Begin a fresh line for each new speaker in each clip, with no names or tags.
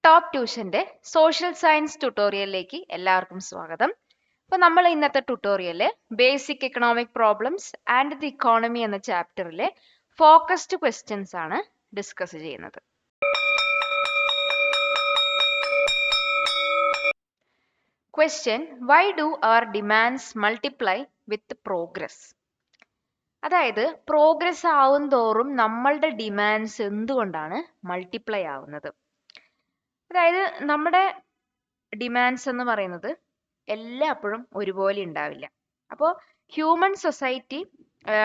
Top ട്യൂഷന്റെ social science ട്യൂട്ടോറിയലിലേക്ക് എല്ലാവർക്കും സ്വാഗതം. അപ്പോൾ നമ്മൾ ഇന്നത്തെ ട്യൂട്ടോറിയലിൽ basic economic problems and the economy എന്ന ചാപ്റ്ററിലെ ഫോക്കസ്ഡ് ക്വസ്റ്റ്യൻസ് ആണ് ഡിസ്കസ് ചെയ്യുന്നത്. Question: why do our demands multiply with progress? അതായത് പ്രോഗ്രസ് ആവും തോറും നമ്മളുടെ ഡിമാൻഡ്സ് എന്തുകൊണ്ടാണ് മൾട്ടിപ്ലൈ ആവുന്നത്? അതായത് നമ്മുടെ ഡിമാൻഡ്സ് എന്ന് പറയുന്നത് എല്ലായ്പ്പോഴും ഒരുപോലെ ഉണ്ടാവില്ല. അപ്പോൾ ഹ്യൂമൻ സൊസൈറ്റി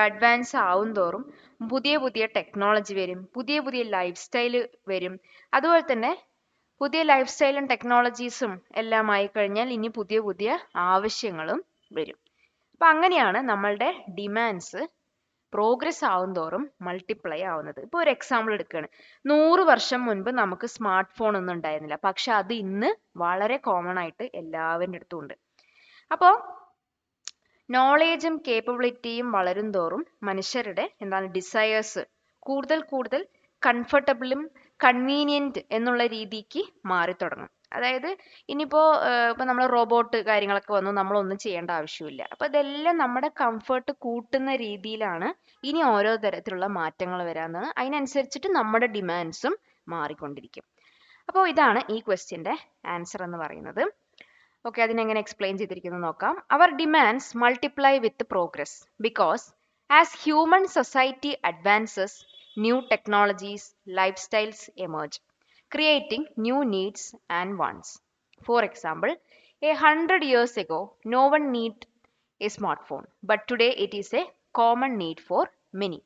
അഡ്വാൻസ് ആവും തോറും പുതിയ പുതിയ ടെക്നോളജി വരും, പുതിയ പുതിയ ലൈഫ് സ്റ്റൈൽ വരും. അതുപോലെ തന്നെ പുതിയ ലൈഫ് സ്റ്റൈലും ടെക്നോളജീസും എല്ലാം ആയി കഴിഞ്ഞാൽ ഇനി പുതിയ പുതിയ ആവശ്യങ്ങളും വരും. അപ്പം അങ്ങനെയാണ് നമ്മളുടെ ഡിമാൻഡ്സ് പ്രോഗ്രസ് ആവും തോറും മൾട്ടിപ്ലൈ ആവുന്നത്. ഇപ്പോൾ ഒരു എക്സാമ്പിൾ എടുക്കുകയാണ്. 100 വർഷം മുൻപ് നമുക്ക് സ്മാർട്ട് ഫോൺ ഒന്നും ഉണ്ടായിരുന്നില്ല, പക്ഷെ അത് ഇന്ന് വളരെ കോമൺ ആയിട്ട് എല്ലാവരുടെ അടുത്തും ഉണ്ട്. അപ്പോൾ നോളേജും കേപ്പബിലിറ്റിയും വളരും തോറും മനുഷ്യരുടെ ഡിസയേഴ്സ് കൂടുതൽ കൂടുതൽ കംഫർട്ടബിളും കൺവീനിയന്റ് എന്നുള്ള രീതിക്ക് മാറി തുടങ്ങും. അതായത് ഇനിയിപ്പോൾ ഇപ്പം നമ്മൾ റോബോട്ട് കാര്യങ്ങളൊക്കെ വന്നു, നമ്മളൊന്നും ചെയ്യേണ്ട ആവശ്യമില്ല. അപ്പോൾ ഇതെല്ലാം നമ്മുടെ കംഫർട്ട് കൂട്ടുന്ന രീതിയിലാണ് ഇനി ഓരോ തരത്തിലുള്ള മാറ്റങ്ങൾ വരാമെന്ന്. അതിനനുസരിച്ചിട്ട് നമ്മുടെ ഡിമാൻഡ്സും മാറിക്കൊണ്ടിരിക്കും. അപ്പോൾ ഇതാണ് ഈ ക്വസ്റ്റ്യൻ്റെ ആൻസർ എന്ന് പറയുന്നത്. ഓക്കെ, അതിനെങ്ങനെ എക്സ്പ്ലെയിൻ ചെയ്തിരിക്കുന്നു നോക്കാം. അവർ demands multiply with progress because as human society advances new technologies lifestyles emerge creating new needs and wants. For example, 100 years ago, no one needed a smartphone, but today it is a common need for many.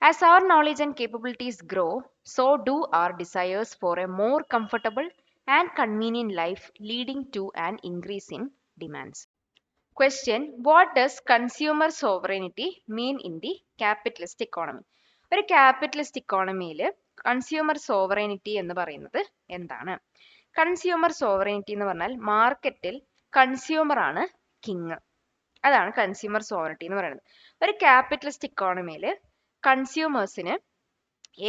As our knowledge and capabilities grow, so do our desires for a more comfortable and convenient life, leading to an increase in demands. Question: what does consumer sovereignty mean in the capitalist economy? ഒരു capitalist ഇക്കോണമിയിൽ consumer സോവറൈനിറ്റി എന്ന് പറയുന്നത് എന്താണ്? Consumer സോവറൈനിറ്റി എന്ന് പറഞ്ഞാൽ മാർക്കറ്റിൽ consumer ആണ് king. അതാണ് consumer സോവറൈനിറ്റി എന്ന് പറയുന്നത്. ഒരു ക്യാപിറ്റലിസ്റ്റ് ഇക്കോണമിയിൽ കൺസ്യൂമേഴ്സിന്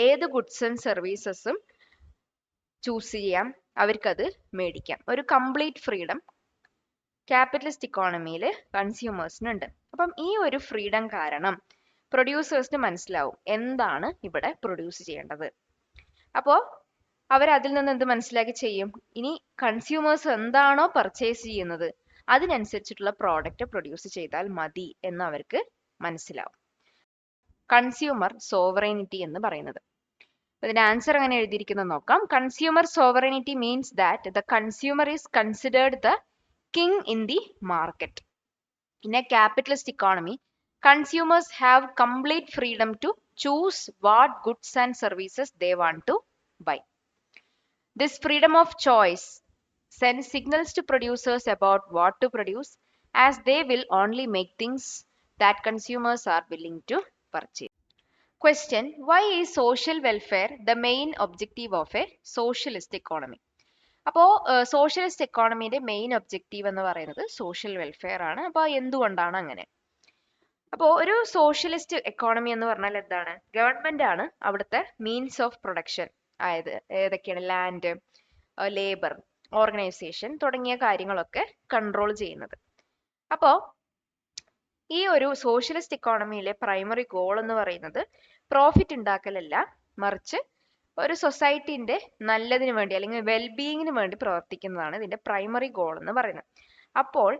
ഏത് ഗുഡ്സ് ആൻഡ് സർവീസസും ചൂസ് ചെയ്യാം, അവർക്കത് മേടിക്കാം. ഒരു കംപ്ലീറ്റ് ഫ്രീഡം ക്യാപിറ്റലിസ്റ്റ് ഇക്കോണമിയിൽ കൺസ്യൂമേഴ്സിനുണ്ട്. അപ്പം ഈ ഒരു ഫ്രീഡം കാരണം പ്രൊഡ്യൂസേഴ്സിന് മനസ്സിലാവും എന്താണ് ഇവിടെ പ്രൊഡ്യൂസ് ചെയ്യേണ്ടത്. അപ്പോൾ അവരതിൽ നിന്ന് എന്ത് മനസ്സിലാക്കി ചെയ്യും? ഇനി കൺസ്യൂമേഴ്സ് എന്താണോ പർച്ചേസ് ചെയ്യുന്നത് അതിനനുസരിച്ചിട്ടുള്ള പ്രോഡക്റ്റ് പ്രൊഡ്യൂസ് ചെയ്താൽ മതി എന്ന് അവർക്ക് മനസ്സിലാവും. കൺസ്യൂമർ സോവറൈനിറ്റി എന്ന് പറയുന്നത്. ഇതിന്റെ ആൻസർ എങ്ങനെ എഴുതിയിരിക്കുന്നത് നോക്കാം. Consumer sovereignty means that the consumer is considered the king in the market. In a capitalist economy, consumers have complete freedom to choose what goods and services they want to buy. This freedom of choice sends signals to producers about what to produce, as they will only make things that consumers are willing to purchase. Question: why is social welfare the main objective of a socialist economy? അപ്പോൾ socialist എക്കോണമിയുടെ main objective എന്ന് പറയുന്നത് social welfare ആണ്. അപ്പോൾ എന്തുകൊണ്ടാണ് അങ്ങനെ? അപ്പോൾ ഒരു socialist economy എന്ന് പറഞ്ഞാൽ എന്താണ്? ഗവൺമെന്റ് ആണ് അവിടുത്തെ മീൻസ് ഓഫ് പ്രൊഡക്ഷൻ, അതായത് ഏതൊക്കെയാണ് ലാൻഡ്, ലേബർ, ഓർഗനൈസേഷൻ തുടങ്ങിയ കാര്യങ്ങളൊക്കെ കൺട്രോൾ ചെയ്യുന്നത്. അപ്പോൾ ഈ ഒരു സോഷ്യലിസ്റ്റ് എക്കോണമിയിലെ പ്രൈമറി ഗോൾ എന്ന് പറയുന്നത് പ്രോഫിറ്റ് ഉണ്ടാക്കലല്ല, മറിച്ച് ഒരു സൊസൈറ്റിന്റെ നല്ലതിന് വേണ്ടി അല്ലെങ്കിൽ വെൽബീയിങ്ങിന് വേണ്ടി പ്രവർത്തിക്കുന്നതാണ് ഇതിന്റെ പ്രൈമറി ഗോൾ എന്ന് പറയുന്നത്. അപ്പോൾ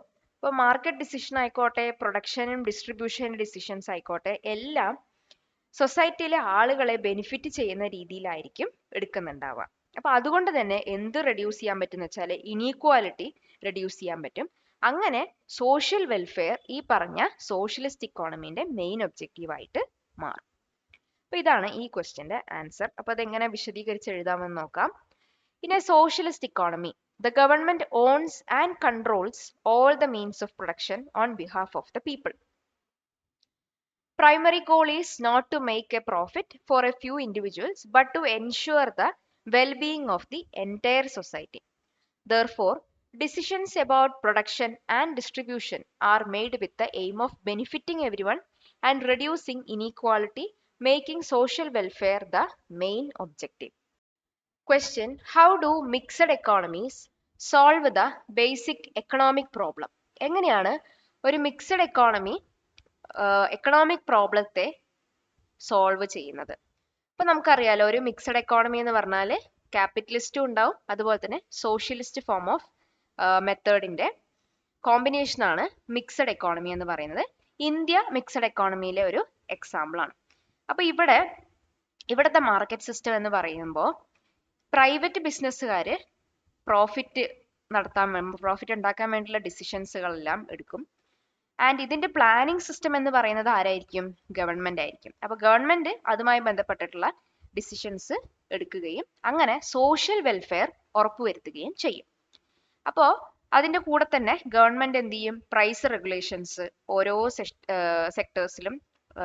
ഇപ്പോൾ മാർക്കറ്റ് ഡിസിഷൻ ആയിക്കോട്ടെ, പ്രൊഡക്ഷനും ഡിസ്ട്രിബ്യൂഷൻ ഡിസിഷൻസ് ആയിക്കോട്ടെ, എല്ലാം സൊസൈറ്റിയിലെ ആളുകളെ ബെനിഫിറ്റ് ചെയ്യുന്ന രീതിയിലായിരിക്കും എടുക്കുന്നുണ്ടാവുക. അപ്പൊ അതുകൊണ്ട് തന്നെ എന്ത് റെഡ്യൂസ് ചെയ്യാൻ പറ്റുന്ന വെച്ചാൽ ഇനീക്വാലിറ്റി റെഡ്യൂസ് ചെയ്യാൻ പറ്റും. അങ്ങനെ സോഷ്യൽ വെൽഫെയർ ഈ പറഞ്ഞ സോഷ്യലിസ്റ്റ് ഇക്കോണമിന്റെ മെയിൻ ഒബ്ജക്റ്റീവ് ആയിട്ട് മാറും. അപ്പൊ ഇതാണ് ഈ ക്വസ്റ്റ്യന്റെ ആൻസർ. അപ്പൊ അതെങ്ങനെ വിശദീകരിച്ച് എഴുതാമെന്ന് നോക്കാം. In a socialist economy, the government owns and controls all the means of production on behalf of the people. Primary goal is not to make a profit for a few individuals, but to ensure the well-being of the entire society. Therefore, decisions about production and distribution are made with the aim of benefiting everyone and reducing inequality, making social welfare the main objective. Question: How do mixed economies solve the basic economic problem? എങ്ങനെയാണ് ഒരു mixed economy economic പ്രോബ്ലത്തെ solve ചെയ്യുന്നത്? ഇപ്പൊ നമുക്കറിയാലോ, ഒരു mixed economy എന്ന് പറഞ്ഞാൽ ക്യാപിറ്റലിസ്റ്റും ഉണ്ടാവും, അതുപോലെ തന്നെ സോഷ്യലിസ്റ്റ് ഫോം ഓഫ് മെത്തേഡിന്റെ കോമ്പിനേഷൻ ആണ് മിക്സഡ് എക്കോണമി എന്ന് പറയുന്നത്. ഇന്ത്യ മിക്സഡ് എക്കോണമിയിലെ ഒരു എക്സാമ്പിൾ ആണ്. അപ്പൊ ഇവിടുത്തെ മാർക്കറ്റ് സിസ്റ്റം എന്ന് പറയുമ്പോൾ പ്രൈവറ്റ് ബിസിനസ്സുകാർ പ്രോഫിറ്റ് ഉണ്ടാക്കാൻ വേണ്ടിയുള്ള ഡിസിഷൻസുകളെല്ലാം എടുക്കും. ആൻഡ് ഇതിന്റെ പ്ലാനിങ് സിസ്റ്റം എന്ന് പറയുന്നത് ആരായിരിക്കും? ഗവൺമെന്റ് ആയിരിക്കും. അപ്പൊ ഗവൺമെന്റ് അതുമായി ബന്ധപ്പെട്ടിട്ടുള്ള ഡിസിഷൻസ് എടുക്കുകയും അങ്ങനെ സോഷ്യൽ വെൽഫെയർ ഉറപ്പുവരുത്തുകയും ചെയ്യും. അപ്പോൾ അതിന്റെ കൂടെ തന്നെ ഗവൺമെന്റ് എന്ത് ചെയ്യും? പ്രൈസ് റെഗുലേഷൻസ് ഓരോ സെക്ടേഴ്സിലും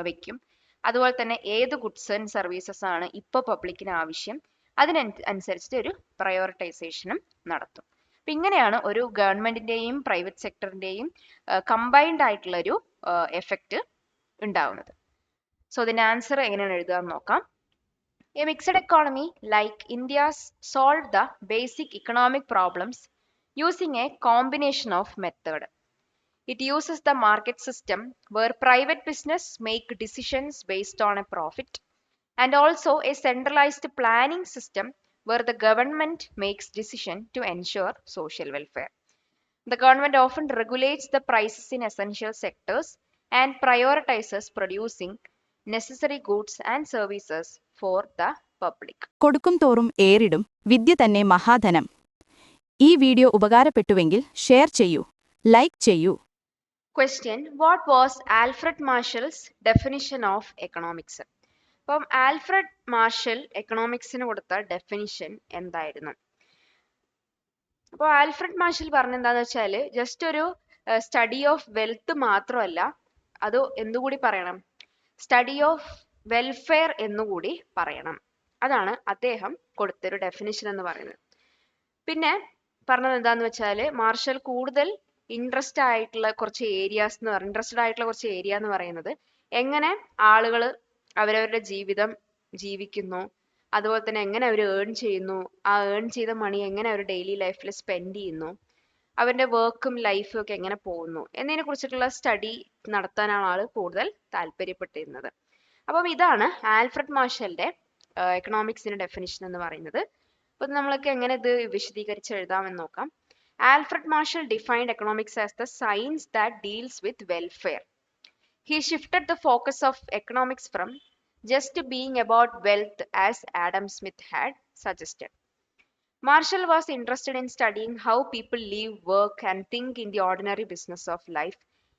വെക്കും. അതുപോലെ തന്നെ ഏത് ഗുഡ്സ് ആൻഡ് സർവീസസ് ആണ് ഇപ്പോൾ പബ്ലിക്കിന് ആവശ്യം, അതിനനുസരിച്ചിട്ട് ഒരു പ്രയോറിറ്റൈസേഷനും നടത്തും. അപ്പൊ ഇങ്ങനെയാണ് ഒരു ഗവൺമെന്റിന്റെയും പ്രൈവറ്റ് സെക്ടറിന്റെയും കമ്പൈൻഡ് ആയിട്ടുള്ള ഒരു എഫക്റ്റ് ഉണ്ടാവുന്നത്. സോ ഇതിന്റെ ആൻസർ എങ്ങനെയാണ് എഴുതാൻ നോക്കാം. A mixed economy like India's solved the basic economic problems using a combination of method. It uses the market system where private business make decisions based on a profit, and also a centralized planning system where the government makes decision to ensure social welfare. The government often regulates the prices in essential sectors and prioritizes producing necessary goods and services for the public.
കൊടുക്കും തോറും ഏറിടും വിദ്യ തന്നെ മഹാധനം. ഈ video ഉപകാരപ്പെട്ടുവെങ്കിൽ share ചെയ്യൂ, like ചെയ്യൂ.
Question: What was Alfred Marshall's definition of economics? അപ്പം Alfred marshal എക്കണോമിക്സിന് കൊടുത്ത definition എന്തായിരുന്നു? അപ്പോൾ ആൽഫ്രഡ് മാർഷൽ പറഞ്ഞ എന്താന്ന് വെച്ചാൽ ജസ്റ്റ് ഒരു സ്റ്റഡി ഓഫ് വെൽത്ത് മാത്രമല്ല, അത് എന്തുകൂടി പറയണം? സ്റ്റഡി ഓഫ് വെൽഫെയർ എന്നുകൂടി പറയണം. അതാണ് അദ്ദേഹം കൊടുത്തൊരു ഡെഫിനിഷൻ എന്ന് പറയുന്നത്. പിന്നെ പറഞ്ഞത് എന്താന്ന് വെച്ചാൽ മാർഷൽ കൂടുതൽ ഇൻട്രസ്റ്റഡ് ആയിട്ടുള്ള കുറച്ച് ഏരിയ എന്ന് പറയുന്നത് എങ്ങനെ ആളുകൾ അവരവരുടെ ജീവിതം ജീവിക്കുന്നു, അതുപോലെ തന്നെ എങ്ങനെ അവർ ഏൺ ചെയ്യുന്നു, ആ ഏൺ ചെയ്ത മണി എങ്ങനെ അവർ ഡെയിലി ലൈഫിൽ സ്പെൻഡ് ചെയ്യുന്നു, അവരുടെ വർക്കും ലൈഫും ഒക്കെ എങ്ങനെ പോകുന്നു എന്നതിനെ കുറിച്ചിട്ടുള്ള സ്റ്റഡി നടത്താനാണ് ആൾ കൂടുതൽ താല്പര്യപ്പെട്ടിരുന്നത്. അപ്പം ഇതാണ് ആൽഫ്രഡ് മാർഷലിന്റെ എക്കണോമിക്സിന്റെ ഡെഫിനിഷൻ എന്ന് പറയുന്നത്. അപ്പൊ നമ്മൾക്ക് എങ്ങനെ ഇത് വിശദീകരിച്ച് എഴുതാമെന്ന് നോക്കാം. Alfred Marshall defined economics as the science that deals with welfare. He shifted the focus of economics from just being about wealth as Adam Smith had suggested. Marshall was interested in studying how people live, work, and think in the ordinary business of life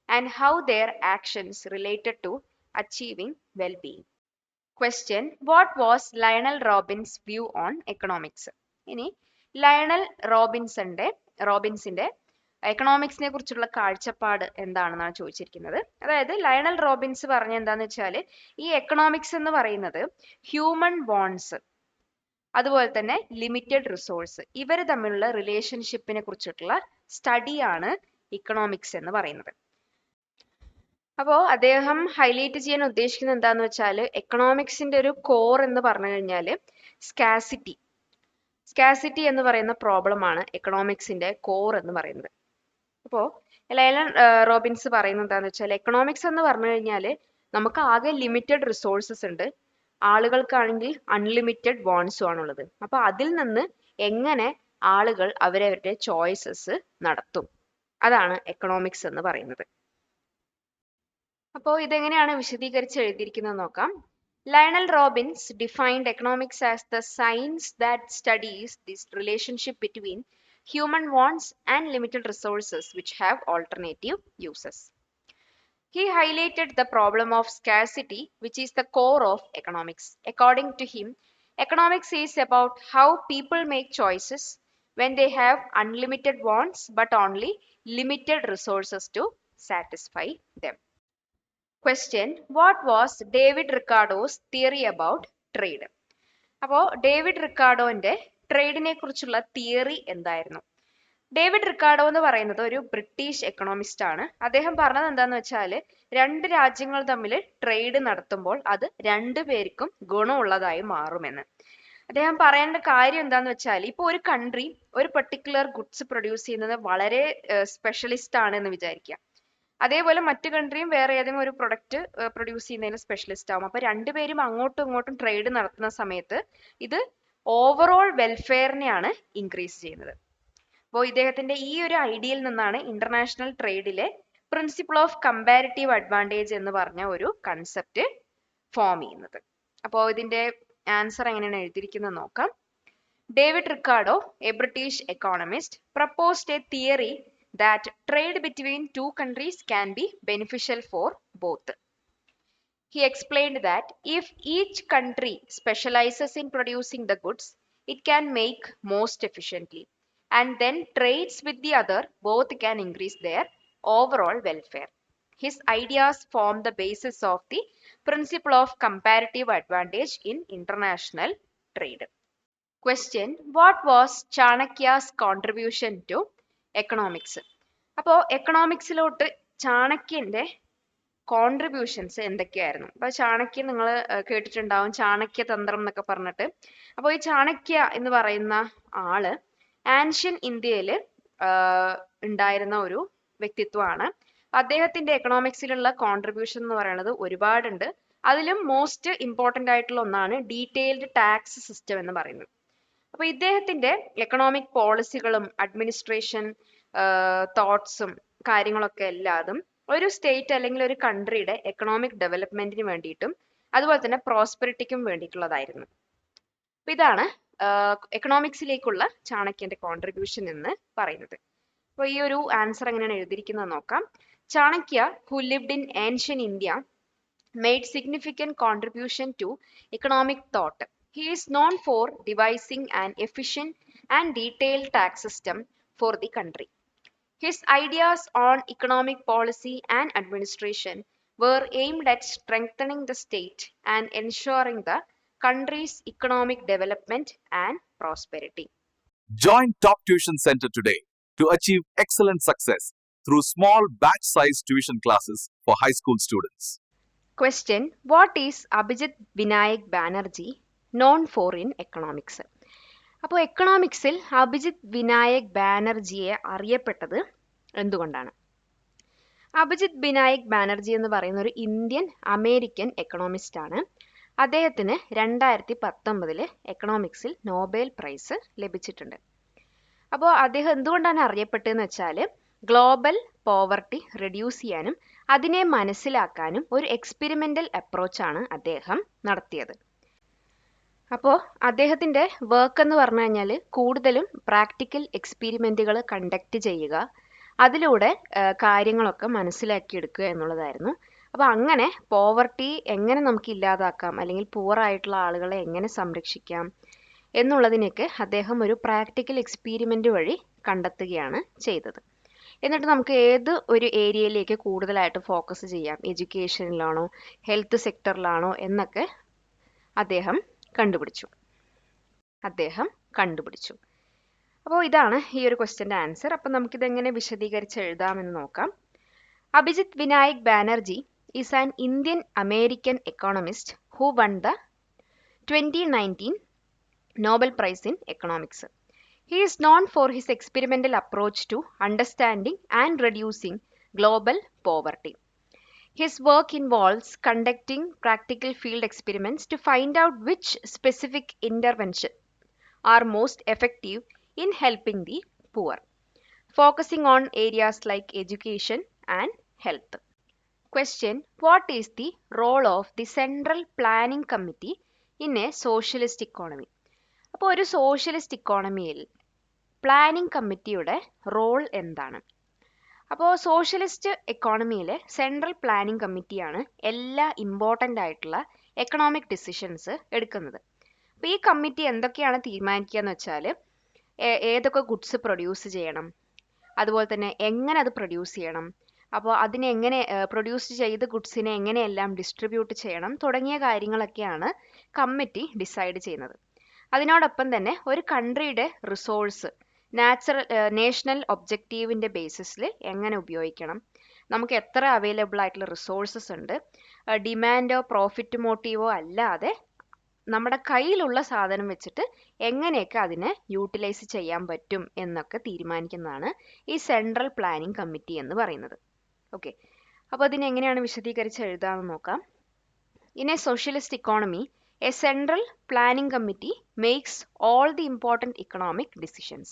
and how their actions related to achieving well-being. Question: What was Lionel Robbins' view on economics? ഇനി Lionel റോബിൻസിന്റെ എക്കണോമിക്സിനെ കുറിച്ചുള്ള കാഴ്ചപ്പാട് എന്താണെന്നാണ് ചോദിച്ചിരിക്കുന്നത്. അതായത് Lionel Robbins പറഞ്ഞ എന്താന്ന് വെച്ചാൽ ഈ എക്കണോമിക്സ് എന്ന് പറയുന്നത് ഹ്യൂമൻ ബോൺസ്, അതുപോലെ തന്നെ ലിമിറ്റഡ് റിസോഴ്സ്, ഇവർ തമ്മിലുള്ള റിലേഷൻഷിപ്പിനെ കുറിച്ചിട്ടുള്ള സ്റ്റഡിയാണ് ഇക്കണോമിക്സ് എന്ന് പറയുന്നത്. അപ്പോൾ അദ്ദേഹം ഹൈലൈറ്റ് ചെയ്യാൻ ഉദ്ദേശിക്കുന്നത് എന്താന്ന് വെച്ചാൽ എക്കണോമിക്സിന്റെ ഒരു കോർ എന്ന് പറഞ്ഞു കഴിഞ്ഞാൽ സ്കാസിറ്റി എന്ന് പറയുന്ന പ്രോബ്ലം ആണ് എക്കണോമിക്സിന്റെ കോർ എന്ന് പറയുന്നത്. അപ്പോൾ ലയണൽ റോബിൻസ് പറയുന്നത് എന്താണെന്ന് വെച്ചാൽ എക്കണോമിക്സ് എന്ന് പറഞ്ഞു കഴിഞ്ഞാൽ നമുക്ക് ആകെ ലിമിറ്റഡ് റിസോഴ്സസ് ഉണ്ട്, ആളുകൾക്കാണെങ്കിൽ അൺലിമിറ്റഡ് ബോൺസും ആണുള്ളത്. അപ്പോൾ അതിൽ നിന്ന് എങ്ങനെ ആളുകൾ അവരവരുടെ ചോയ്സസ് നടത്തും, അതാണ് എക്കണോമിക്സ് എന്ന് പറയുന്നത്. അപ്പോൾ ഇതെങ്ങനെയാണ് വിശദീകരിച്ച് എഴുതിയിരിക്കുന്നത് നോക്കാം. Lionel Robbins defined economics as the science that studies this relationship between human wants and limited resources which have alternative uses. He highlighted the problem of scarcity, which is the core of economics. According to him, economics is about how people make choices when they have unlimited wants but only limited resources to satisfy them. Question: What was David Ricardo's theory about trade? അപ്പോൾ David റിക്കാർഡോന്റെ ട്രേഡിനെ കുറിച്ചുള്ള theory എന്തായിരുന്നു? David Ricardo എന്ന് പറയുന്നത് ഒരു British economist ആണ്. അദ്ദേഹം പറഞ്ഞത് എന്താന്ന് വെച്ചാൽ രണ്ട് രാജ്യങ്ങൾ തമ്മിൽ ട്രേഡ് നടത്തുമ്പോൾ അത് രണ്ടു പേർക്കും ഗുണമുള്ളതായി മാറുമെന്ന്. അദ്ദേഹം പറയേണ്ട കാര്യം എന്താന്ന് വെച്ചാൽ ഇപ്പോൾ ഒരു കൺട്രി ഒരു പെർട്ടിക്കുലർ ഗുഡ്സ് പ്രൊഡ്യൂസ് ചെയ്യുന്നത് വളരെ സ്പെഷ്യലിസ്റ്റ് ആണ് എന്ന് വിചാരിക്കുക. അതേപോലെ മറ്റു കൺട്രിയും വേറെ ഏതെങ്കിലും ഒരു പ്രൊഡക്റ്റ് പ്രൊഡ്യൂസ് ചെയ്യുന്നതിന് സ്പെഷ്യലിസ്റ്റ് ആവും. അപ്പൊ രണ്ടുപേരും അങ്ങോട്ടും ഇങ്ങോട്ടും ട്രേഡ് നടത്തുന്ന സമയത്ത് ഇത് ഓവറോൾ വെൽഫെയറിനെയാണ് ഇൻക്രീസ് ചെയ്യുന്നത്. അപ്പോൾ ഇദ്ദേഹത്തിന്റെ ഈ ഒരു ഐഡിയയിൽ നിന്നാണ് ഇന്റർനാഷണൽ ട്രേഡിലെ പ്രിൻസിപ്പിൾ ഓഫ് കമ്പാരിറ്റീവ് അഡ്വാൻറ്റേജ് എന്ന് പറഞ്ഞ ഒരു കൺസെപ്റ്റ് ഫോം ചെയ്യുന്നത്. അപ്പോൾ ഇതിന്റെ ആൻസർ എങ്ങനെയാണ് എഴുതിയിരിക്കുന്നത് നോക്കാം. David Ricardo, A British economist, proposed a theory that trade between two countries can be beneficial for both. He explained that if each country specializes in producing the goods it can make most efficiently and then trades with the other, both can increase their overall welfare. His ideas form the basis of the principle of comparative advantage in international trade. Question: What was Chanakya's contribution to economics? അപ്പോൾ എക്കണോമിക്സിലോട്ട് ചാണക്യന്റെ contributions എന്തൊക്കെയായിരുന്നു? അപ്പോൾ ചാണക്യൻ നിങ്ങൾ കേട്ടിട്ടുണ്ടാവും, ചാണക്യ തന്ത്രം എന്നൊക്കെ പറഞ്ഞിട്ട്. അപ്പോൾ ഈ ചാണക്യ എന്ന് പറയുന്ന ആള് ആൻഷ്യൻ ഇന്ത്യയിൽ ഉണ്ടായിരുന്ന ഒരു വ്യക്തിത്വമാണ്. അദ്ദേഹത്തിന്റെ എക്കണോമിക്സിലുള്ള കോൺട്രിബ്യൂഷൻ എന്ന് പറയുന്നത് ഒരുപാടുണ്ട്. അതിലും മോസ്റ്റ് ഇമ്പോർട്ടന്റ് ആയിട്ടുള്ള ഒന്നാണ് ഡീറ്റെയിൽഡ് ടാക്സ് സിസ്റ്റം എന്ന് പറയുന്നത്. അപ്പൊ ഇദ്ദേഹത്തിന്റെ എക്കണോമിക് പോളിസികളും അഡ്മിനിസ്ട്രേഷൻ തോട്ട്സും കാര്യങ്ങളൊക്കെ എല്ലാതും ഒരു സ്റ്റേറ്റ് അല്ലെങ്കിൽ ഒരു കൺട്രിയുടെ എക്കണോമിക് ഡെവലപ്മെന്റിന് വേണ്ടിയിട്ടും അതുപോലെ തന്നെ പ്രോസ്പെരിറ്റിക്കും വേണ്ടിയിട്ടുള്ളതായിരുന്നു. അപ്പൊ ഇതാണ് എക്കണോമിക്സിലേക്കുള്ള ചാണക്യന്റെ കോൺട്രിബ്യൂഷൻ എന്ന് പറയുന്നത്. അപ്പോൾ ഈ ഒരു ആൻസർ എങ്ങനെയാണ് എഴുതിയിരിക്കുന്നത് നോക്കാം. Chanakya, who lived in ancient India, made significant contribution to economic thought. He is known for devising an efficient and detailed tax system for the country. His ideas on economic policy and administration were aimed at strengthening the state and ensuring the country's economic development and prosperity.
Join Top Tuition Center today to achieve excellent success through small batch-sized tuition classes for high school students.
Question: What is Abhijit Vinayak Banerjee known for in economics? അപ്പോൾ എക്കണോമിക്സിൽ അഭിജിത്ത് വിനായക് ബാനർജിയെ അറിയപ്പെട്ടത് എന്തുകൊണ്ടാണ്? അഭിജിത്ത് വിനായക് ബാനർജി എന്ന് പറയുന്ന ഒരു Indian American economist ആണ്. അദ്ദേഹത്തിന് 2019 എക്കണോമിക്സിൽ Nobel prize ലഭിച്ചിട്ടുണ്ട്. അപ്പോൾ അദ്ദേഹം എന്തുകൊണ്ടാണ് അറിയപ്പെട്ടതെന്ന് വെച്ചാൽ ഗ്ലോബൽ പോവർട്ടി റെഡ്യൂസ് ചെയ്യാനും അതിനെ മനസ്സിലാക്കാനും ഒരു എക്സ്പെരിമെന്റൽ അപ്രോച്ചാണ് അദ്ദേഹം നടത്തിയത്. അപ്പോൾ അദ്ദേഹത്തിന്റെ വർക്ക് എന്ന് പറഞ്ഞു കഴിഞ്ഞാൽ കൂടുതലും പ്രാക്ടിക്കൽ എക്സ്പെരിമെന്റുകൾ കണ്ടക്ട് ചെയ്യുക, അതിലൂടെ കാര്യങ്ങളൊക്കെ മനസ്സിലാക്കിയെടുക്കുക എന്നുള്ളതായിരുന്നു. അപ്പോൾ അങ്ങനെ പോവർട്ടി എങ്ങനെ നമുക്ക് ഇല്ലാതാക്കാം അല്ലെങ്കിൽ പുവർ ആയിട്ടുള്ള ആളുകളെ എങ്ങനെ സംരക്ഷിക്കാം എന്നുള്ളതിനൊക്കെ അദ്ദേഹം ഒരു പ്രാക്ടിക്കൽ എക്സ്പെരിമെന്റ് വഴി കണ്ടെത്തുകയാണ് ചെയ്തത്. എന്നിട്ട് നമുക്ക് ഏത് ഒരു ഏരിയയിലേക്ക് കൂടുതലായിട്ട് ഫോക്കസ് ചെയ്യാം, എഡ്യൂക്കേഷനിലാണോ ഹെൽത്ത് സെക്ടറിലാണോ എന്നൊക്കെ അദ്ദേഹം കണ്ടുപിടിച്ചു. അപ്പോൾ ഇതാണ് ഈ ഒരു ക്വസ്റ്റ്യൻ്റെ ആൻസർ. അപ്പം നമുക്കിതെങ്ങനെ വിശദീകരിച്ച് എഴുതാമെന്ന് നോക്കാം. Abhijith Vinayak Banerjee is an Indian American economist who won the 2019 Nobel Prize in Economics. He is known for his experimental approach to understanding and reducing global poverty. His work involves conducting practical field experiments to find out which specific interventions are most effective in helping the poor, focusing on areas like education and health. Question: What is the role of the Central Planning Committee in a socialist economy? അപ്പോൾ ഒരു socialist ഇക്കോണമിയിൽ planning കമ്മിറ്റിയുടെ role എന്താണ്? അപ്പോൾ socialist എക്കോണമിയിലെ central planning കമ്മിറ്റിയാണ് എല്ലാ important ആയിട്ടുള്ള economic decisions എടുക്കുന്നത്. അപ്പോൾ ഈ കമ്മിറ്റി എന്തൊക്കെയാണ് തീരുമാനിക്കുക എന്ന് വെച്ചാൽ ഏതൊക്കെ ഗുഡ്സ് പ്രൊഡ്യൂസ് ചെയ്യണം, അതുപോലെ തന്നെ എങ്ങനെ അത് പ്രൊഡ്യൂസ് ചെയ്യണം, അപ്പോൾ അതിനെ എങ്ങനെ പ്രൊഡ്യൂസ് ചെയ്ത ഗുഡ്സിനെ എങ്ങനെയെല്ലാം ഡിസ്ട്രിബ്യൂട്ട് ചെയ്യണം തുടങ്ങിയ കാര്യങ്ങളൊക്കെയാണ് കമ്മിറ്റി ഡിസൈഡ് ചെയ്യുന്നത്. അതിനോടൊപ്പം തന്നെ ഒരു കൺട്രിയുടെ റിസോഴ്സ് നേഷണൽ ഒബ്ജക്റ്റീവിൻ്റെ ബേസിസിൽ എങ്ങനെ ഉപയോഗിക്കണം, നമുക്ക് എത്ര അവൈലബിൾ ആയിട്ടുള്ള റിസോഴ്സസ് ഉണ്ട്, ഡിമാൻഡോ പ്രോഫിറ്റ് മോട്ടീവോ അല്ലാതെ നമ്മുടെ കയ്യിലുള്ള സാധനം വെച്ചിട്ട് എങ്ങനെയൊക്കെ അതിനെ യൂട്ടിലൈസ് ചെയ്യാൻ പറ്റും എന്നൊക്കെ തീരുമാനിക്കുന്നതാണ് ഈ സെൻട്രൽ പ്ലാനിംഗ് കമ്മിറ്റി എന്ന് പറയുന്നത്. ഓക്കെ, അപ്പോൾ അതിനെങ്ങനെയാണ് വിശദീകരിച്ച് എഴുതാമെന്ന് നോക്കാം. In a socialist economy, a central planning committee makes all the important economic decisions.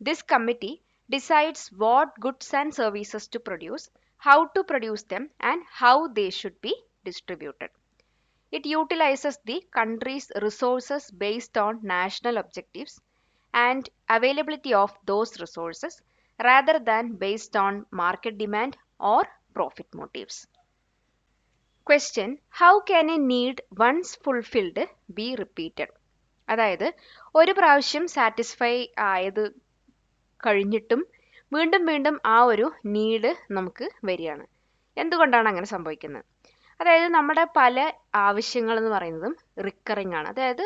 This committee decides what goods and services to produce, how to produce them, and how they should be distributed. It utilizes the country's resources based on national objectives and availability of those resources rather than based on market demand or profit motives. Question: How can a need once fulfilled be repeated? അതായത് ഒരു പ്രാവശ്യം satisfy ആയത് കഴിഞ്ഞിട്ടും വീണ്ടും വീണ്ടും ആ ഒരു need നമുക്ക് വരികയാണ്. എന്തുകൊണ്ടാണ് അങ്ങനെ സംഭവിക്കുന്നത്? അതായത് നമ്മുടെ പല ആവശ്യങ്ങൾ എന്ന് പറയുന്നതും റിക്കറിങ് ആണ്, അതായത്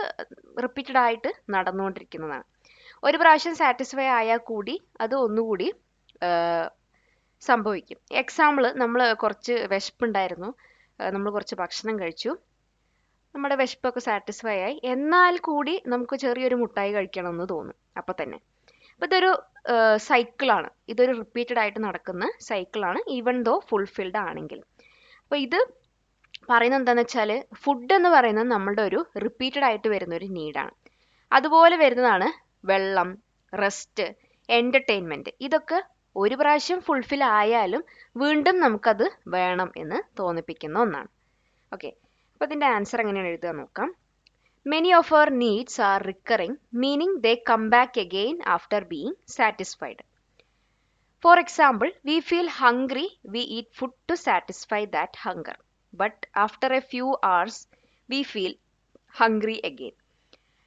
റിപ്പീറ്റഡ് ആയിട്ട് നടന്നുകൊണ്ടിരിക്കുന്നതാണ്. ഒരു പ്രാവശ്യം സാറ്റിസ്ഫൈ ആയാൽ കൂടി അത് ഒന്നുകൂടി സംഭവിക്കും. എക്സാമ്പിൾ, നമ്മൾ കുറച്ച് വിശപ്പുണ്ടായിരുന്നു, നമ്മൾ കുറച്ച് ഭക്ഷണം കഴിച്ചു, നമ്മുടെ വിശപ്പൊക്കെ സാറ്റിസ്ഫൈ ആയി, എന്നാൽ കൂടി നമുക്ക് ചെറിയൊരു മുട്ടായി കഴിക്കണമെന്ന് തോന്നും അപ്പം തന്നെ. അപ്പം ഇതൊരു സൈക്കിളാണ്, ഇതൊരു റിപ്പീറ്റഡ് ആയിട്ട് നടക്കുന്ന സൈക്കിളാണ് ഈവൻ ദോ ഫുൾഫിൽഡ് ആണെങ്കിൽ. അപ്പോൾ ഇത് പറയുന്നത് എന്താണെന്ന് വെച്ചാൽ ഫുഡ് എന്ന് പറയുന്നത് നമ്മളുടെ ഒരു റിപ്പീറ്റഡ് ആയിട്ട് വരുന്ന ഒരു നീഡാണ്. അതുപോലെ വരുന്നതാണ് വെള്ളം, റെസ്റ്റ്, എൻ്റർടൈൻമെൻറ്റ്. ഇതൊക്കെ ഒരു പ്രാവശ്യം ഫുൾഫിൽ ആയാലും വീണ്ടും നമുക്കത് വേണം എന്ന് തോന്നിപ്പിക്കുന്ന ഒന്നാണ്. ഓക്കെ, അപ്പോൾ ഇതിൻ്റെ ആൻസർ എങ്ങനെയാണ് എഴുതുക നോക്കാം. Many of our needs are recurring, meaning they come back again after being satisfied. For example, we feel hungry, we eat food to satisfy that hunger. But after a few hours, we feel hungry again.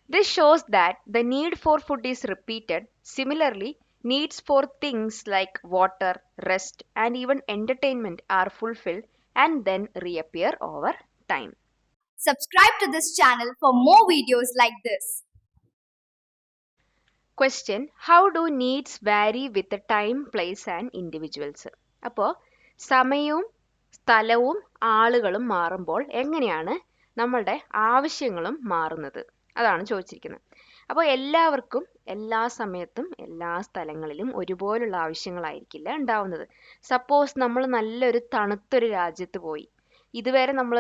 This shows that the need for food is repeated. Similarly, needs for things like water, rest, and even entertainment are fulfilled and then reappear over time.
Subscribe to this channel for more videos like this.
Question: How do needs vary with the time, place and individuals? അപ്പോൾ സമയവും സ്ഥലവും ആളുകളും മാറുമ്പോൾ എങ്ങനെയാണ് നമ്മളുടെ ആവശ്യങ്ങളും മാറുന്നത്, അതാണ് ചോദിച്ചിരിക്കുന്നത്. അപ്പോൾ എല്ലാവർക്കും എല്ലാ സമയത്തും എല്ലാ സ്ഥലങ്ങളിലും ഒരുപോലുള്ള ആവശ്യങ്ങളായിരിക്കില്ല ഉണ്ടാവുന്നത്. സപ്പോസ് നമ്മൾ നല്ലൊരു തണുത്തൊരു രാജ്യത്ത് പോയി, ഇതുവരെ നമ്മൾ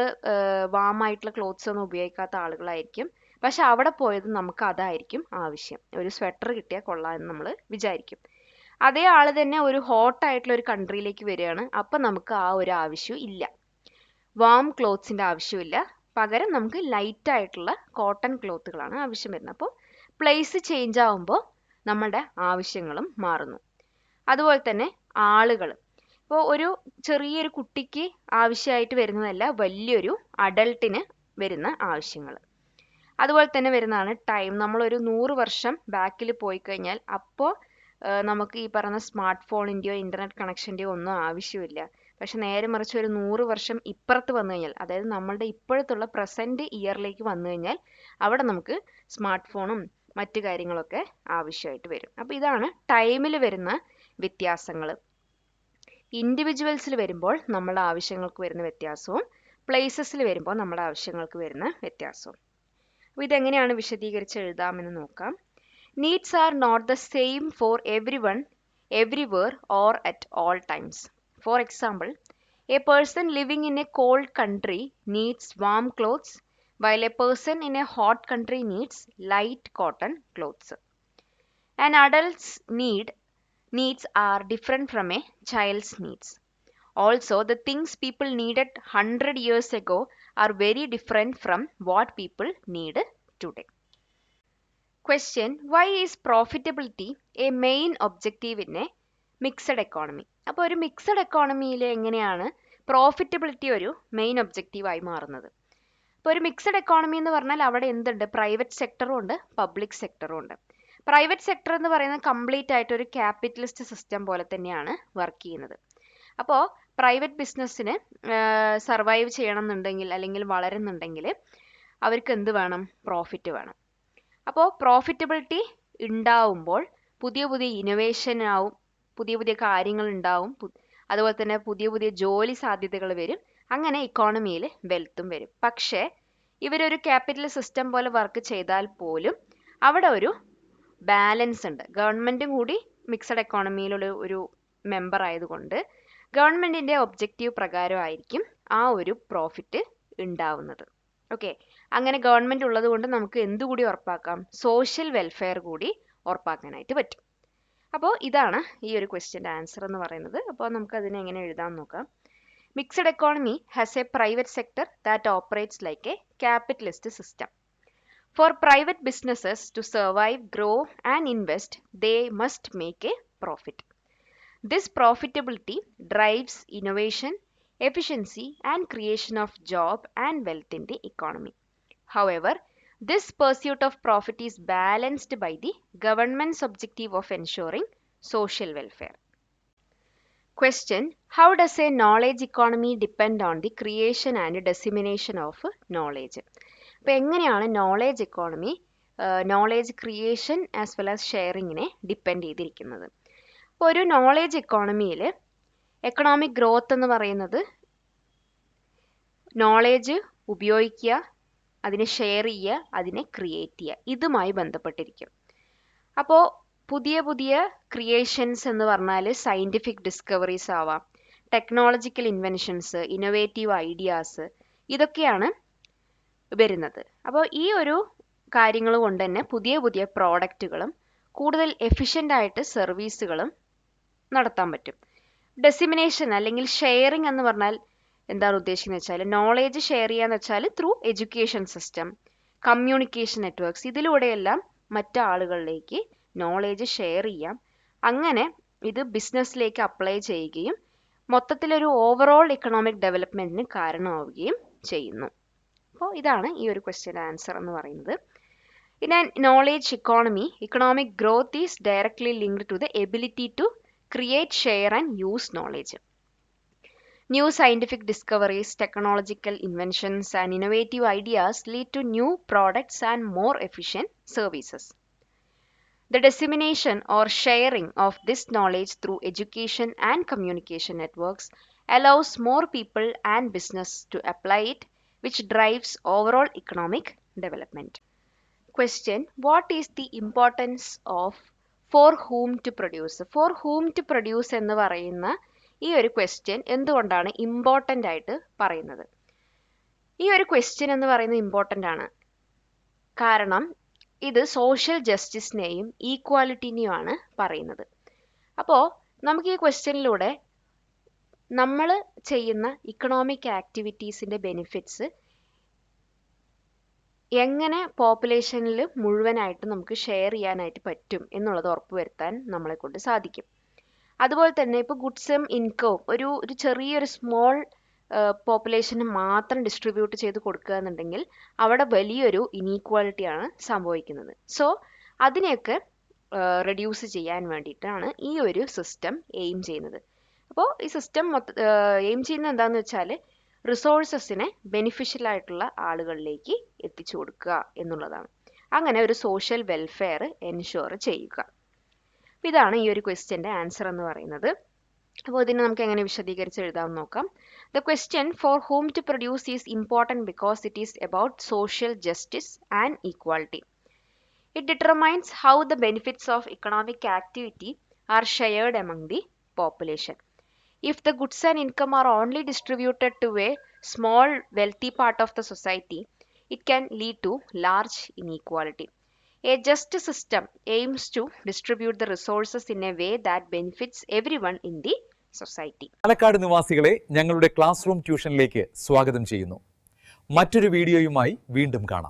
വാമായിട്ടുള്ള ക്ലോത്ത്സ് ഒന്നും ഉപയോഗിക്കാത്ത ആളുകളായിരിക്കും, പക്ഷെ അവിടെ പോയത് നമുക്ക് അതായിരിക്കും ആവശ്യം. ഒരു സ്വെറ്റർ കിട്ടിയാൽ കൊള്ളാമെന്ന് നമ്മൾ വിചാരിക്കും. അതേ ആൾ തന്നെ ഒരു ഹോട്ടായിട്ടുള്ള ഒരു കൺട്രിയിലേക്ക് വരികയാണ്, അപ്പം നമുക്ക് ആ ഒരു ആവശ്യം ഇല്ല, വാം ക്ലോത്ത്സിൻ്റെ ആവശ്യമില്ല, പകരം നമുക്ക് ലൈറ്റ് ആയിട്ടുള്ള കോട്ടൺ ക്ലോത്തുകളാണ് ആവശ്യം വരുന്നത്. അപ്പോൾ പ്ലേസ് ചേഞ്ച് ആകുമ്പോൾ നമ്മുടെ ആവശ്യങ്ങളും മാറുന്നു. അതുപോലെ തന്നെ ആളുകൾ, ഇപ്പോൾ ഒരു ചെറിയൊരു കുട്ടിക്ക് ആവശ്യമായിട്ട് വരുന്നതല്ല വലിയൊരു അഡൾട്ടിന് വരുന്ന ആവശ്യങ്ങൾ. അതുപോലെ തന്നെ വരുന്നതാണ് ടൈം. നമ്മളൊരു 100 വർഷം ബാക്കിൽ പോയി കഴിഞ്ഞാൽ അപ്പോൾ നമുക്ക് ഈ പറയുന്ന സ്മാർട്ട് ഫോണിൻ്റെയോ ഇൻ്റർനെറ്റ് കണക്ഷൻ്റെയോ ഒന്നും ആവശ്യമില്ല. പക്ഷെ നേരെ മറിച്ച് ഒരു 100 വർഷം ഇപ്പുറത്ത് വന്നു കഴിഞ്ഞാൽ, അതായത് നമ്മളുടെ ഇപ്പോഴത്തുള്ള പ്രസൻറ്റ് ഇയറിലേക്ക് വന്നു കഴിഞ്ഞാൽ അവിടെ നമുക്ക് സ്മാർട്ട് ഫോണും മറ്റു കാര്യങ്ങളൊക്കെ ആവശ്യമായിട്ട് വരും. അപ്പോൾ ഇതാണ് ടൈമിൽ വരുന്ന വ്യത്യാസങ്ങൾ. ഇൻഡിവിജ്വൽസിൽ വരുമ്പോൾ നമ്മുടെ ആവശ്യങ്ങൾക്ക് വരുന്ന വ്യത്യാസവും പ്ലേസസിൽ വരുമ്പോൾ നമ്മുടെ ആവശ്യങ്ങൾക്ക് വരുന്ന വ്യത്യാസവും. അപ്പോൾ ഇതെങ്ങനെയാണ് വിശദീകരിച്ച് എഴുതാമെന്ന് നോക്കാം. Needs are not the same for every one, everywhere or at all times. For example, a person living in a cold country needs warm clothes while a person in a hot country needs light cotton clothes. An adult's needs are different from a child's needs. Also, the things people needed 100 years ago are very different from what people need today. Question: Why is profitability a main objective in a mixed economy? അപ്പോൾ ഒരു mixed എക്കോണമിയിൽ എങ്ങനെയാണ് profitability ഒരു main ഒബ്ജക്റ്റീവായി മാറുന്നത്? ഇപ്പോൾ ഒരു mixed economy എന്ന് പറഞ്ഞാൽ അവിടെ എന്തുണ്ട്? പ്രൈവറ്റ് സെക്ടറും ഉണ്ട്, പബ്ലിക് സെക്ടറും ഉണ്ട്. പ്രൈവറ്റ് സെക്ടർ എന്ന് പറയുന്നത് കംപ്ലീറ്റ് ആയിട്ട് ഒരു ക്യാപിറ്റലിസ്റ്റ് സിസ്റ്റം പോലെ തന്നെയാണ് വർക്ക് ചെയ്യുന്നത്. അപ്പോൾ പ്രൈവറ്റ് ബിസിനസ്സിന് സർവൈവ് ചെയ്യണം എന്നുണ്ടെങ്കിൽ അല്ലെങ്കിൽ വളരുന്നുണ്ടെങ്കിൽ അവർക്ക് എന്ത് വേണം? പ്രോഫിറ്റ് വേണം. അപ്പോൾ പ്രോഫിറ്റബിലിറ്റി ഉണ്ടാവുമ്പോൾ പുതിയ പുതിയ ഇന്നോവേഷൻ ആവും, പുതിയ പുതിയ കാര്യങ്ങൾ ഉണ്ടാവും, അതുപോലെ തന്നെ പുതിയ പുതിയ ജോലി സാധ്യതകൾ വരും, അങ്ങനെ ഇക്കോണമിയിൽ വെൽത്തും വരും. പക്ഷേ ഇവരൊരു ക്യാപിറ്റൽ സിസ്റ്റം പോലെ വർക്ക് ചെയ്താൽ പോലും അവിടെ ഒരു ബാലൻസ് ഉണ്ട്. ഗവൺമെൻറ്റും കൂടി മിക്സഡ് എക്കോണമിയിലുള്ള ഒരു മെമ്പർ ആയതുകൊണ്ട് ഗവൺമെൻറ്റിൻ്റെ ഒബ്ജക്റ്റീവ് പ്രകാരമായിരിക്കും ആ ഒരു പ്രോഫിറ്റ് ഉണ്ടാവുന്നത്. ഓക്കെ, അങ്ങനെ ഗവൺമെൻറ് ഉള്ളത് കൊണ്ട് നമുക്ക് എന്തുകൂടി ഉറപ്പാക്കാം? സോഷ്യൽ വെൽഫെയർ കൂടി ഉറപ്പാക്കാനായിട്ട് പറ്റും. അപ്പോൾ ഇതാണ് ഈ ഒരു ക്വസ്റ്റ്യൻ്റെ ആൻസർ എന്ന് പറയുന്നത്. അപ്പോൾ നമുക്ക് അതിനെ എങ്ങനെ എഴുതാൻ നോക്കാം. Mixed economy has A private sector that operates like A capitalist system. For private businesses to survive, grow and invest, they must make a profit. This profitability drives innovation, efficiency and creation of job and wealth in the economy. However, this pursuit of profit is balanced by the government's objective of ensuring social welfare. Question: How does a knowledge economy depend on the creation and dissemination of knowledge? അപ്പോൾ എങ്ങനെയാണ് knowledge economy knowledge creation as well as ഷെയറിങ്ങിനെ depend ചെയ്തിരിക്കുന്നത്? അപ്പോൾ ഒരു knowledge എക്കോണമിയിൽ economic growth എന്ന് പറയുന്നത് knowledge ഉപയോഗിക്കുക, അതിനെ ഷെയർ ചെയ്യുക, അതിനെ ക്രിയേറ്റ് ചെയ്യുക, ഇതുമായി ബന്ധപ്പെട്ടിരിക്കും. അപ്പോൾ പുതിയ പുതിയ ക്രിയേഷൻസ് എന്ന് പറഞ്ഞാൽ സയൻറ്റിഫിക് ഡിസ്കവറീസ് ആവാം, ടെക്നോളജിക്കൽ ഇൻവെൻഷൻസ്, ഇന്നോവേറ്റീവ് ഐഡിയാസ്, ഇതൊക്കെയാണ് വരുന്നത്. അപ്പോൾ ഈ ഒരു കാര്യങ്ങൾ കൊണ്ട് തന്നെ പുതിയ പുതിയ പ്രോഡക്റ്റുകളും കൂടുതൽ എഫിഷ്യൻ്റ് ആയിട്ട് സർവീസുകളും നടത്താൻ പറ്റും. ഡെസിമിനേഷൻ അല്ലെങ്കിൽ ഷെയറിംഗ് എന്ന് പറഞ്ഞാൽ എന്താണ് ഉദ്ദേശിക്കുന്നത് വെച്ചാൽ നോളേജ് ഷെയർ ചെയ്യാന്ന് വെച്ചാൽ through education system, communication networks, ഇതിലൂടെയെല്ലാം മറ്റാളുകളിലേക്ക് നോളേജ് ഷെയർ ചെയ്യാം. അങ്ങനെ ഇത് ബിസിനസ്സിലേക്ക് അപ്ലൈ ചെയ്യുകയും മൊത്തത്തിലൊരു ഓവറോൾ എക്കണോമിക് ഡെവലപ്മെൻറ്റിന് കാരണമാവുകയും ചെയ്യുന്നു. അപ്പോൾ ഇതാണ് ഈ ഒരു ക്വസ്റ്റ്യൻ്റെ ആൻസർ എന്ന് പറയുന്നത്. In an knowledge economy, economic growth is directly linked to the ability to create, share and use knowledge. New scientific discoveries, technological inventions and innovative ideas lead to new products and more efficient services. The dissemination or sharing of this knowledge through education and communication networks allows more people and business to apply it, which drives overall economic development. Question: What is the importance of for whom to produce? For whom to produce എന്ന് പറയുന്ന ഈ ഒരു question എന്തുകൊണ്ടാണ് important ആയിട്ട് പറയുന്നത്? ഈ ഒരു question എന്ന് പറയുന്നത് ഇമ്പോർട്ടൻ്റ് ആണ് കാരണം ഇത് സോഷ്യൽ ജസ്റ്റിസിനെയും ഈക്വാലിറ്റിനെയുമാണ് പറയുന്നത്. അപ്പോൾ നമുക്ക് ഈ ക്വസ്റ്റ്യനിലൂടെ നമ്മൾ ചെയ്യുന്ന ഇക്കണോമിക് ആക്ടിവിറ്റീസിൻ്റെ ബെനിഫിറ്റ്സ് എങ്ങനെ പോപ്പുലേഷനിൽ മുഴുവനായിട്ട് നമുക്ക് ഷെയർ ചെയ്യാനായിട്ട് പറ്റും എന്നുള്ളത് ഉറപ്പുവരുത്താൻ നമ്മളെ കൊണ്ട് സാധിക്കും. അതുപോലെ തന്നെ ഇപ്പോൾ ഗുഡ്സും ഇൻകവും ഒരു ചെറിയൊരു സ്മോൾ പോപ്പുലേഷന് മാത്രം ഡിസ്ട്രിബ്യൂട്ട് ചെയ്ത് കൊടുക്കുക എന്നുണ്ടെങ്കിൽ അവിടെ വലിയൊരു ഇനീക്വാലിറ്റിയാണ് സംഭവിക്കുന്നത്. സോ അതിനെയൊക്കെ റെഡ്യൂസ് ചെയ്യാൻ വേണ്ടിയിട്ടാണ് ഈ ഒരു സിസ്റ്റം എയിം ചെയ്യുന്നത്. അപ്പോൾ ഈ സിസ്റ്റം എയിം ചെയ്യുന്നത് എന്താണെന്ന് വെച്ചാൽ റിസോഴ്സസിനെ ബെനിഫിഷ്യൽ ആയിട്ടുള്ള ആളുകളിലേക്ക് എത്തിച്ചു കൊടുക്കുക എന്നുള്ളതാണ്. അങ്ങനെ ഒരു സോഷ്യൽ വെൽഫെയർ എൻഷുർ ചെയ്യുക. ഇതാണ് ഈ ഒരു ക്വസ്റ്റ്യൻ്റെ ആൻസർ എന്ന് പറയുന്നത്. അപ്പോൾ ഇതിനെ നമുക്ക് എങ്ങനെ വിശദീകരിച്ച് എഴുതാമെന്ന് നോക്കാം. The question for whom to produce is important because it is about social justice and equality. It determines how the benefits of economic activity are shared among the population. If the goods and income are only distributed to a small wealthy part of the society, it can lead to large inequality. A just system aims to distribute the resources in a way that benefits everyone in the society.
Palakkad നിവാസികളെ ഞങ്ങളുടെ class room ട്യൂഷനിലേക്ക് സ്വാഗതം ചെയ്യുന്നു. മറ്റൊരു വീഡിയോയുമായി വീണ്ടും കാണാം.